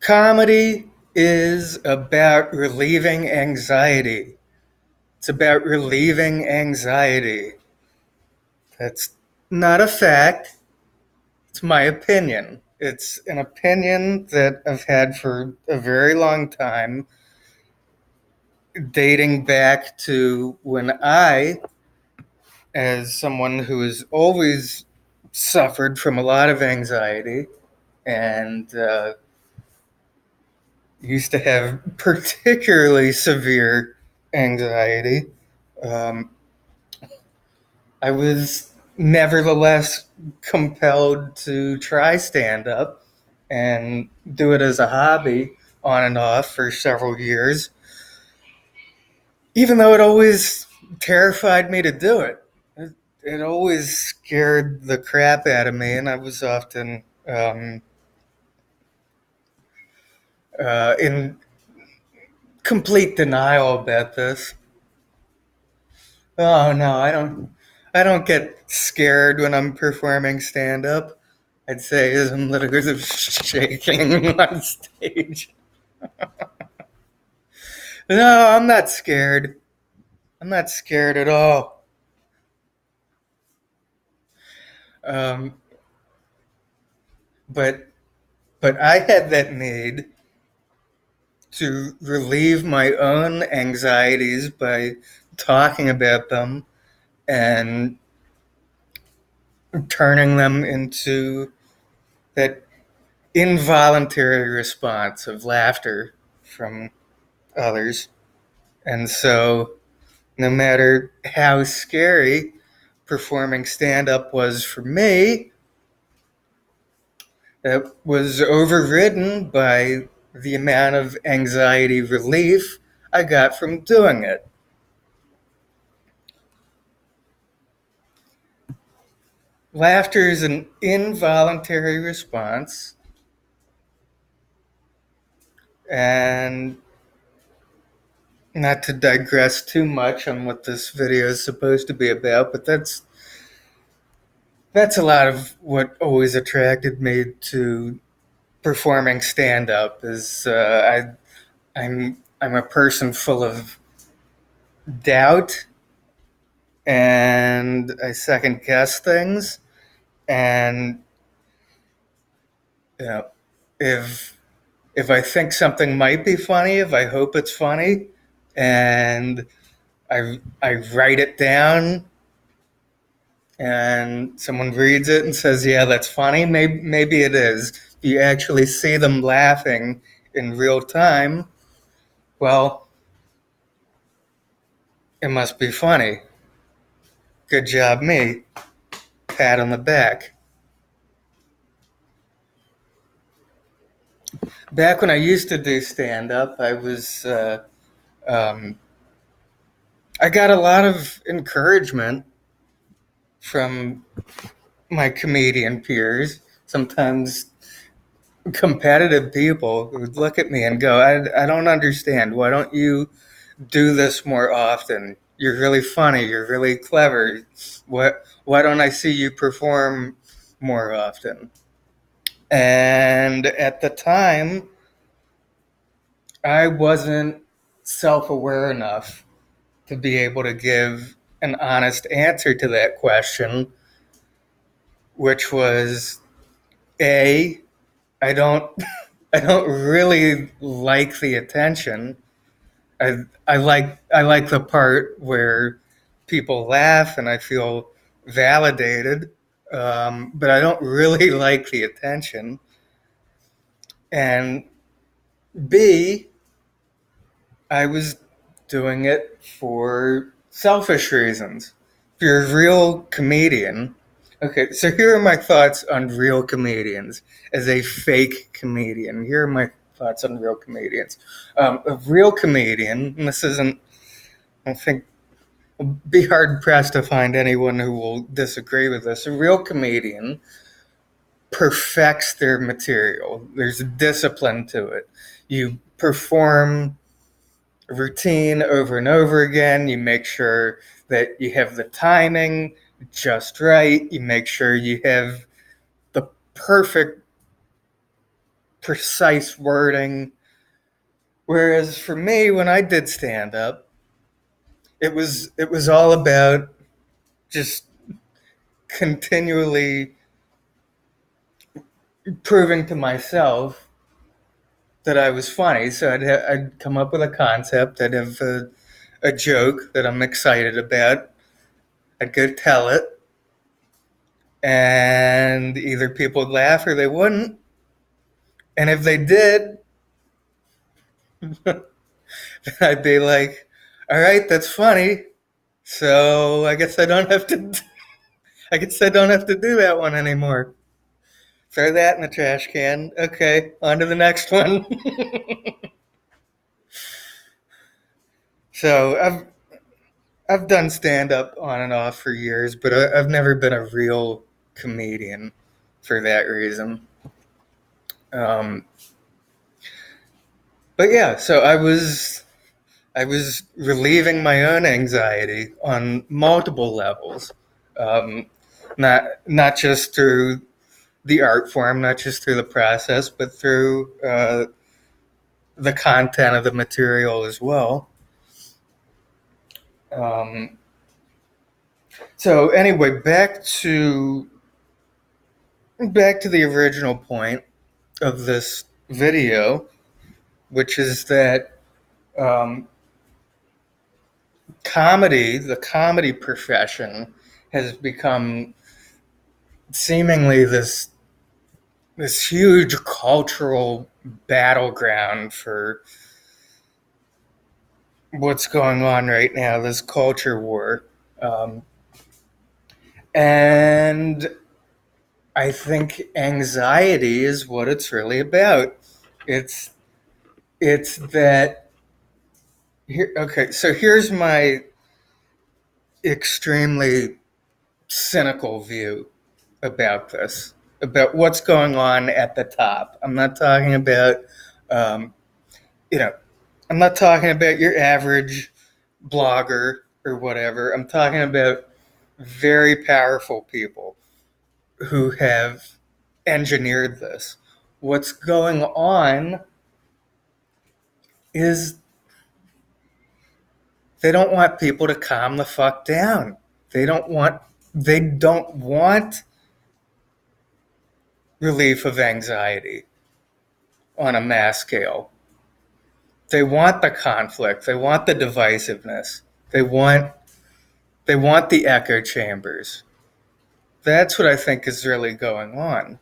Comedy is about relieving anxiety. It's about relieving anxiety. That's not a fact. It's my opinion. It's an opinion that I've had for a very long time, dating back to when I, as someone who has always suffered from a lot of anxiety and used to have particularly severe anxiety, um, I was nevertheless compelled to try stand up and do it as a hobby on and off for several years, even though it always terrified me to do it. It always scared the crap out of me, and I was often in complete denial about this. Oh no, I don't. I don't get scared when I'm performing stand up. I'd say as I'm literally shaking on stage. No, I'm not scared. I'm not scared at all. Um, but but I had that need to relieve my own anxieties by talking about them and turning them into that involuntary response of laughter from others. And so, no matter how scary performing stand up was for me, it was overridden by the amount of anxiety relief I got from doing it. Laughter is an involuntary response, and not to digress too much on what this video is supposed to be about, but that's a lot of what always attracted me to performing stand up. Is I'm a person full of doubt, and I second guess things, and you know, if if I think something might be funny, if I hope it's funny, and I write it down, and someone reads it and says, "Yeah, that's funny." Maybe it is. If you actually see them laughing in real time, well, it must be funny. Good job, me. Pat on the back. Back when I used to do stand up, um, I got a lot of encouragement from my comedian peers. Sometimes competitive people who would look at me and go, I don't understand. Why don't you do this more often? You're really funny. You're really clever. Why don't I see you perform more often?" And at the time, I wasn't self aware enough to be able to give an honest answer to that question, which was A, I don't I don't really like the attention. I like the part where people laugh and I feel validated, but I don't really like the attention. And B, I was doing it for selfish reasons. If you're a real comedian, okay, so here are my thoughts on real comedians as a fake comedian. Here are my thoughts on real comedians. A real comedian, and this isn't, I think, I'll be hard pressed to find anyone who will disagree with this. A real comedian perfects their material, there's a discipline to it. You perform routine over and over again. You make sure that you have the timing just right. You make sure you have the perfect precise wording. Whereas for me, when I did stand up, it was all about just continually proving to myself that I was funny. So I'd come up with a concept. I'd have a joke that I'm excited about. I'd go tell it, and either people would laugh or they wouldn't. And if they did, I'd be like, "All right, that's funny. So I guess I don't have to. I guess I don't have to do that one anymore. Throw that in the trash can. Okay, on to the next one." So I've done stand up on and off for years, but I've never been a real comedian for that reason. Um, but yeah, so I was relieving my own anxiety on multiple levels, um, not just through the art form, not just through the process, but through the content of the material as well. Um, so anyway, back to the original point of this video, which is that um, the comedy profession, has become seemingly this huge cultural battleground for what's going on right now, this culture war. Um, and I think anxiety is what it's really about. It's it's that here. Okay, so here's my extremely cynical view about this, about what's going on at the top. I'm not talking about, um, you know, I'm not talking about your average blogger or whatever. I'm talking about very powerful people who have engineered this. What's going on is they don't want people to calm the fuck down. They don't want they don't want relief of anxiety on a mass scale. They want the conflict. They want the divisiveness. They want they want the echo chambers. That's what I think is really going on.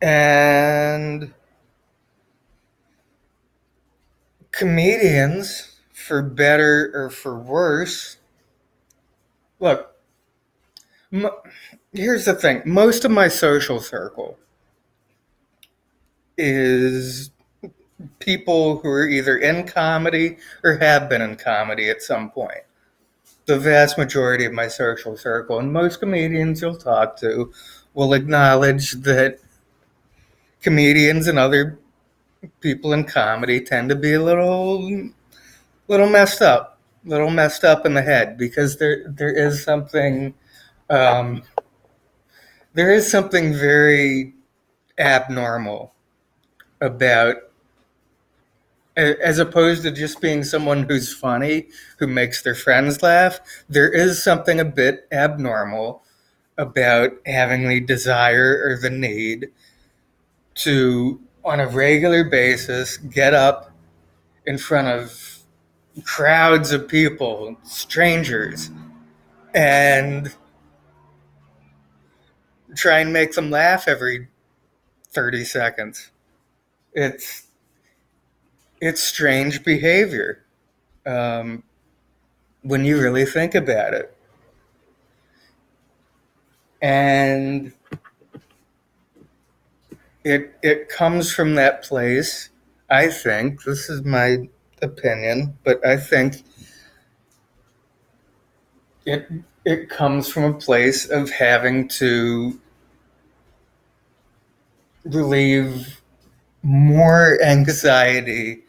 And comedians, for better or for worse, look, m- here's the thing. Most of my social circle is people who are either in comedy or have been in comedy at some point. The vast majority of my social circle, and most comedians you'll talk to, will acknowledge that comedians and other people in comedy tend to be a little messed up in the head, because um, there is something very abnormal about, as opposed to just being someone who's funny, who makes their friends laugh. There is something a bit abnormal about having the desire or the need to, on a regular basis, get up in front of crowds of people, strangers, and try and make them laugh every 30 seconds. It's it's strange behavior, um, when you really think about it, and it comes from that place. I think this is my opinion, but I think it it comes from a place of having to relieve more anxiety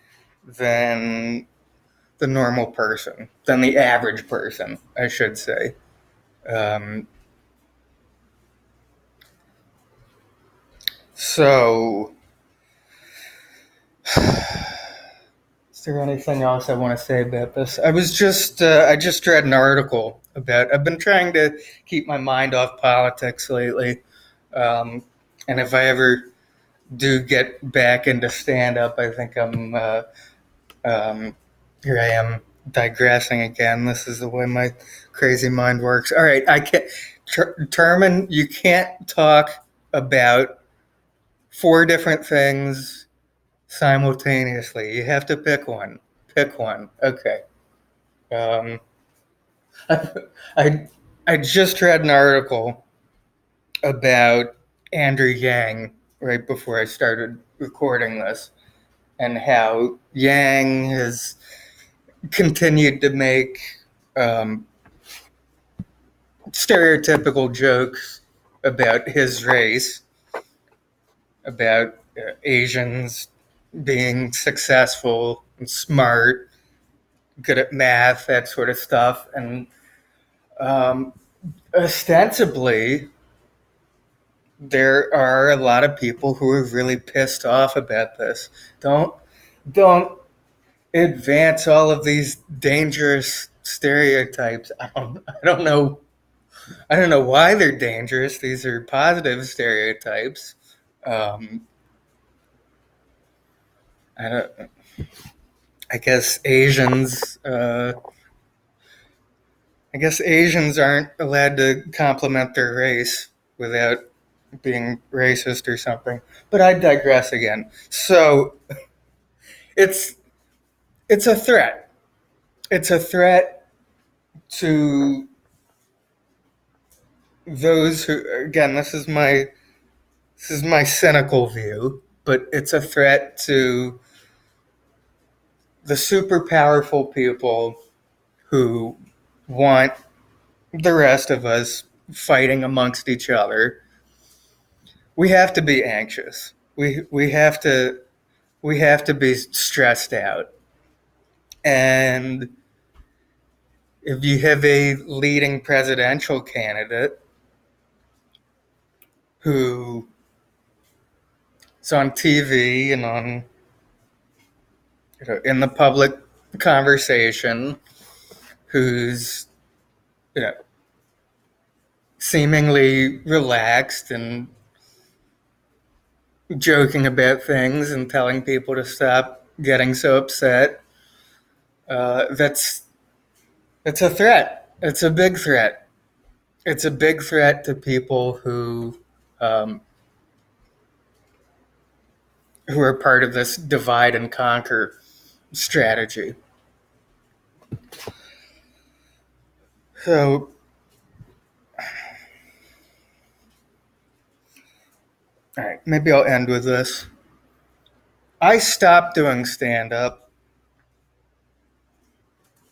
than the normal person, than the average person, I should say. Um, So, is there anything else I want to say about this? I just read an article about, I've been trying to keep my mind off politics lately. Um, and if I ever do get back into stand up, I think um, here I am digressing again. This is the way my crazy mind works. All right. I can't, Terman, you can't talk about four different things simultaneously. You have to pick one. Pick one. Okay. Um, I I just read an article about Andrew Yang right before I started recording this, and how Yang has continued to make um, stereotypical jokes about his race, about Asians being successful and smart, good at math, that sort of stuff, and um, ostensibly, there are a lot of people who are really pissed off about this. Don't don't advance all of these dangerous stereotypes. I don't know why they're dangerous. These are positive stereotypes. Um, I don't. I guess Asians. I guess Asians aren't allowed to compliment their race without being racist or something. But I digress again. So it's it's a threat. It's a threat to those who, again, this is my cynical view, but it's a threat to the super powerful people who want the rest of us fighting amongst each other. We have to be anxious. We have to be stressed out. And if you have a leading presidential candidate who is on TV and on, in the public conversation, who's, you know, seemingly relaxed and joking about things and telling people to stop getting so upset, that's a threat. It's a big threat. It's a big threat to people um, who are part of this divide and conquer strategy. So, all right, maybe I'll end with this. I stopped doing stand up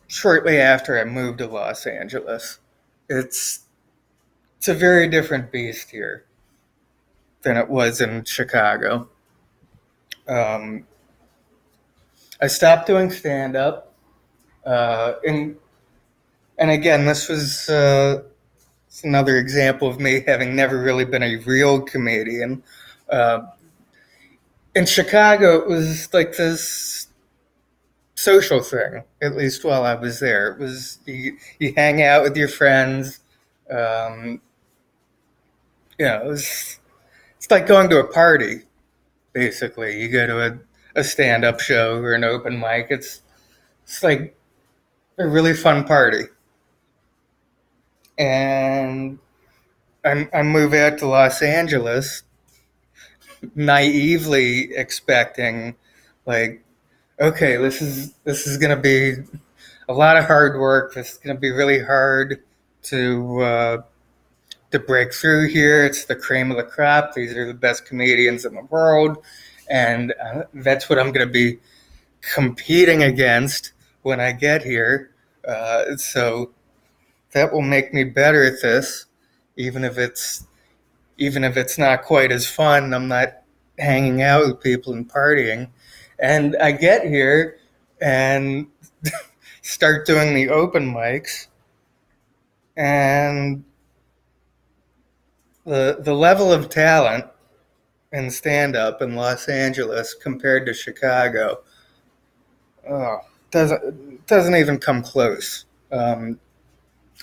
shortly after I moved to Los Angeles. It's it's a very different beast here than it was in Chicago. Um, I stopped doing stand up, and again, this was it's another example of me having never really been a real comedian. Uh, in Chicago, it was like this social thing. At least while I was there, it was you hang out with your friends. Um, it's like going to a party. Basically, you go to a stand up show or an open mic. It's like a really fun party. And I move out to Los Angeles naively expecting, like, okay, this is going to be a lot of hard work. This is going to be really hard to break through here. It's the cream of the crop. These are the best comedians in the world, and that's what I'm going to be competing against when I get here. So that will make me better at this, even if it's even if it's not quite as fun. I'm not hanging out with people and partying. And I get here and start doing the open mics, and the level of talent in stand up in Los Angeles compared to Chicago. Oh, doesn't even come close.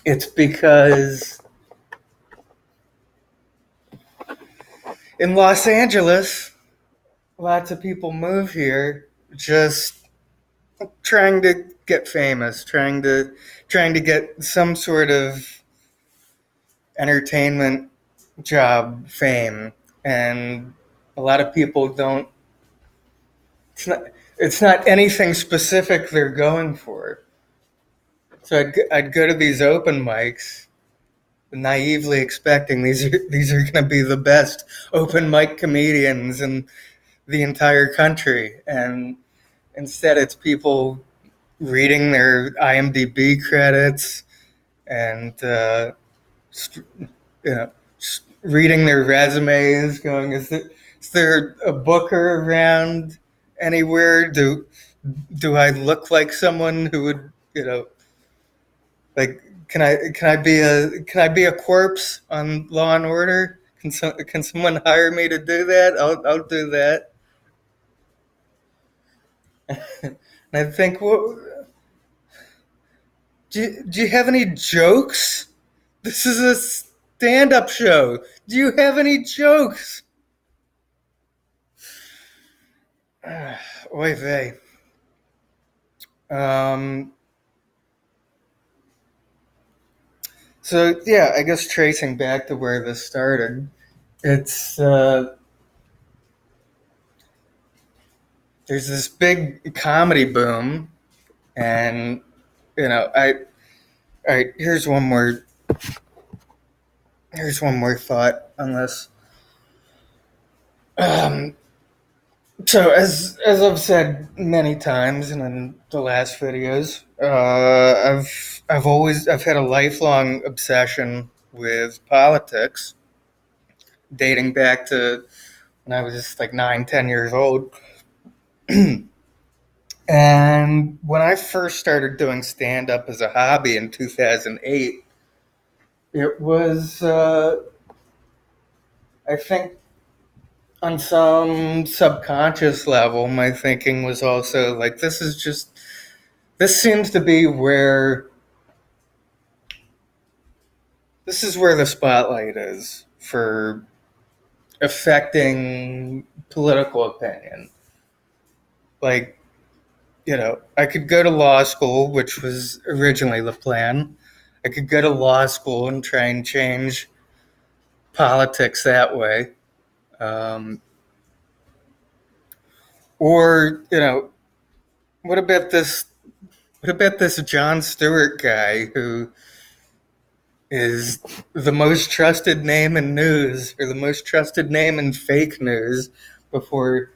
It's because in Los Angeles, lots of people move here just trying to get famous, trying to get some sort of entertainment job, fame, and a lot of people don't. It's not. It's not anything specific they're going for. So I'd go to these open mics, naively expecting these are going to be the best open mic comedians in the entire country, and instead it's people reading their IMDb credits and you know, reading their resumes, going, is there a booker around anywhere? Do I look like someone who would, like, can I be a corpse on Law and Order? Can someone hire me to do that? I'll do that. And I think, well, do you have any jokes? This is a stand-up show. Do you have any jokes? Oy vey. Um, so yeah, I guess tracing back to where this started, it's there's this big comedy boom, and I all right. Here's one more thought on this. Um, so as I've said many times and in the last videos, I've had a lifelong obsession with politics, dating back to when I was just like 9, 10 years old. And when I first started doing stand up as a hobby in 2008, it was, I think, on some subconscious level, my thinking was also like, this seems to be this is where the spotlight is for affecting political opinion. Like, I could go to law school, which was originally the plan. I could go to law school and try and change politics that way. Um, or, what about this? What about this Jon Stewart guy who is the most trusted name in news, or the most trusted name in fake news, before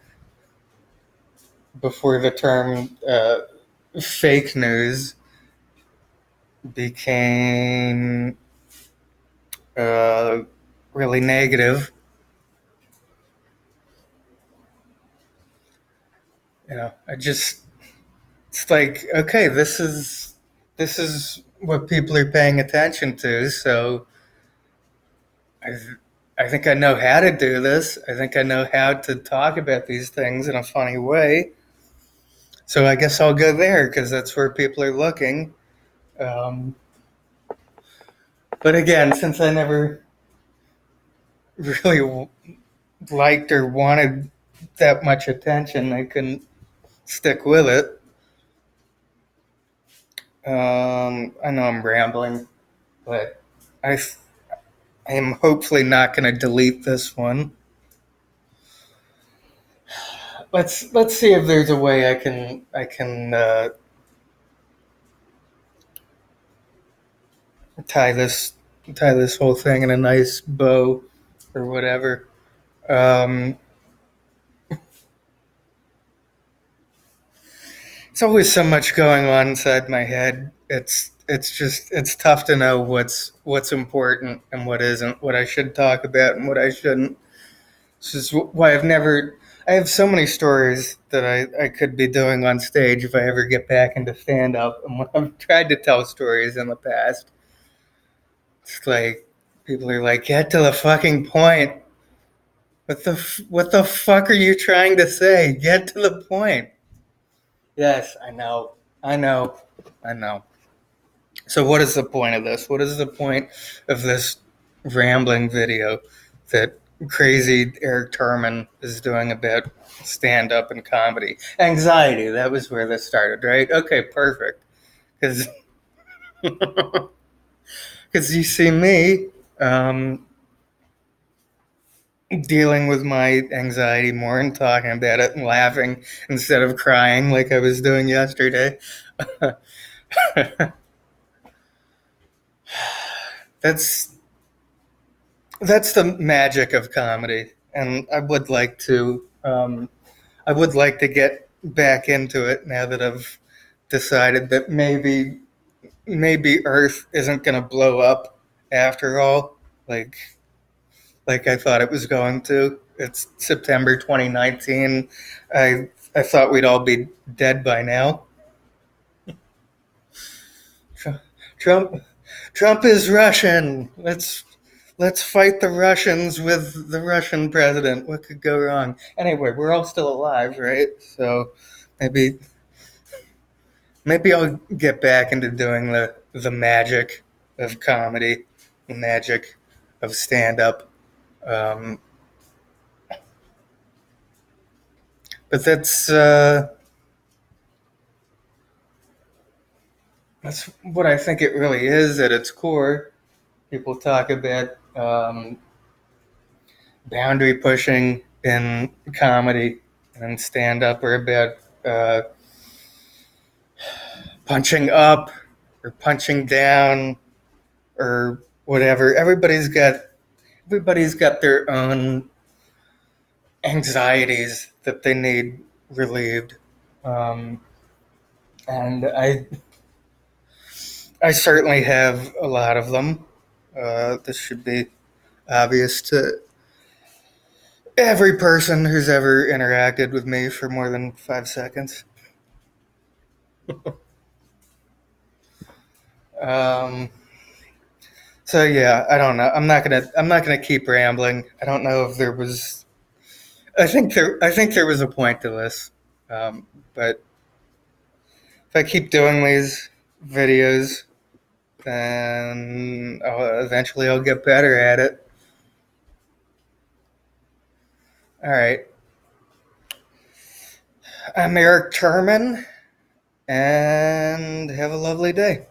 the term fake news became uh, really negative. I just it's like, okay, this is what people are paying attention to, so I I think I know how to do this. I think I know how to talk about these things in a funny way. So I guess I'll go there because that's where people are looking. Um, but again, since I never really liked or wanted that much attention, I couldn't stick with it. I know I'm rambling, but I, I am hopefully not going to delete this one. Let's see if there's a way I can tie this tie this whole thing in a nice bow or whatever. Um, it's always so much going on inside my head. It's tough to know what's important and what isn't, what I should talk about and what I shouldn't. This is why I have so many stories that I could be doing on stage if I ever get back into stand up. And when I've tried to tell stories in the past, it's like people are like, get to the fucking point. what the fuck are you trying to say? Get to the point. Yes, I know. I know. I know. So what is the point of this? What is the point of this rambling video that crazy Eric Turman is doing about stand up and comedy? Anxiety, that was where this started, right? Okay, perfect. Because you see me dealing with my anxiety more and talking about it and laughing instead of crying like I was doing yesterday. that's that's the magic of comedy, and I would like to get back into it now that I've decided that maybe Earth isn't going to blow up after all, like I thought it was going to. It's September 2019. I thought we'd all be dead by now. Trump Trump is Russian. Let's fight the Russians with the Russian president. What could go wrong? Anyway, we're all still alive, right? So maybe maybe I'll get back into doing the magic of comedy, the magic of stand up. Um, but that's what I think it really is at its core. People talk about boundary pushing in comedy and stand up, or about punching up or punching down or whatever. Everybody's got their own anxieties that they need relieved, um, and I certainly have a lot of them. This should be obvious to every person who's ever interacted with me for more than 5 seconds. Um, so yeah, I don't know. I'm not gonna keep rambling. I don't know if there was. I think there was a point to this, but if I keep doing these videos, then eventually I'll get better at it. All right. I'm Eric Turman, and have a lovely day.